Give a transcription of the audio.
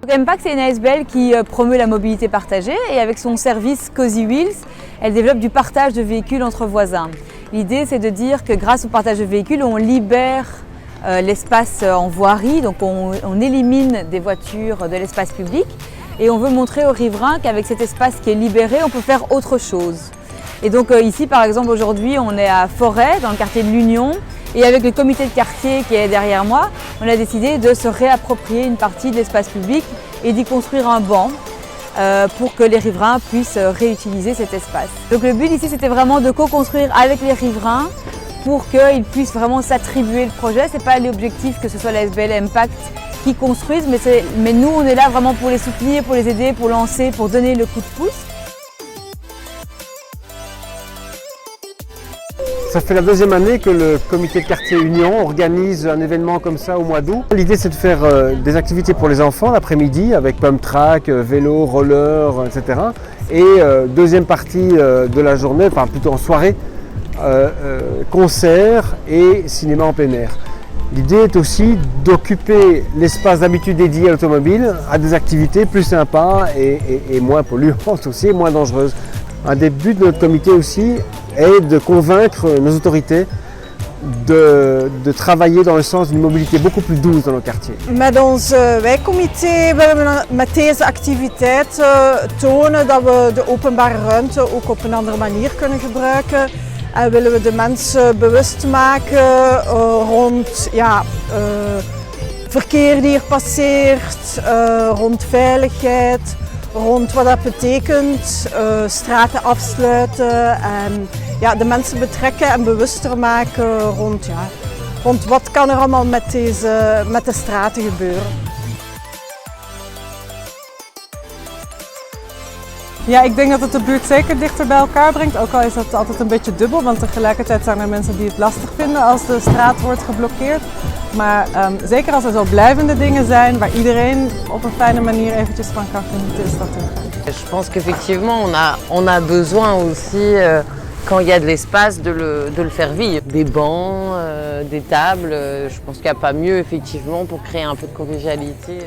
Mpact, c'est une ASBL qui promeut la mobilité partagée et avec son service Cozy Wheels, elle développe du partage de véhicules entre voisins. L'idée, c'est de dire que grâce au partage de véhicules, on libère l'espace en voirie, donc on élimine des voitures de l'espace public et on veut montrer aux riverains qu'avec cet espace qui est libéré, on peut faire autre chose. Et donc ici, par exemple, aujourd'hui, on est à Forêt, dans le quartier de l'Union. Et avec le comité de quartier qui est derrière moi, on a décidé de se réapproprier une partie de l'espace public et d'y construire un banc pour que les riverains puissent réutiliser cet espace. Donc le but ici, c'était vraiment de co-construire avec les riverains pour qu'ils puissent vraiment s'attribuer le projet. Ce n'est pas l'objectif que ce soit la ASBL Mpact qui construise, mais nous, on est là vraiment pour les soutenir, pour les aider, pour lancer, pour donner le coup de pouce. Ça fait la deuxième année que le comité de quartier Union organise un événement comme ça au mois d'août. L'idée, c'est de faire des activités pour les enfants l'après-midi avec pump track, vélo, roller, etc. Et deuxième partie de la journée, enfin plutôt en soirée, concerts et cinéma en plein air. L'idée est aussi d'occuper l'espace d'habitude dédié à l'automobile à des activités plus sympas et moins polluantes aussi, et moins dangereuses. Un des buts de notre comité aussi est de convaincre nos autorités de travailler dans le sens d'une mobilité beaucoup plus douce dans nos quartiers. Met ons wijkcomité willen we met deze activiteit tonen dat we de openbare ruimte ook op een andere manier kunnen gebruiken. En willen we de mensen bewust maken rond verkeer die er passeert, rond veiligheid, rond wat dat betekent, straten afsluiten en de mensen betrekken en bewuster maken rond wat kan er allemaal met de straten gebeuren. Ja, ik denk dat het de buurt zeker dichter bij elkaar brengt, ook al is dat altijd een beetje dubbel, want tegelijkertijd zijn er mensen die het lastig vinden als de straat wordt geblokkeerd. Maar zeker als er zo blijvende dingen zijn waar iedereen op een fijne manier eventjes van kan genieten, is dat heel fijn. Je pense qu'effectivement on a besoin aussi, quand il y a de l'espace, de le faire vivre. Des bancs, des tables, je pense qu'il n'y a pas mieux effectivement pour créer un peu de convivialité.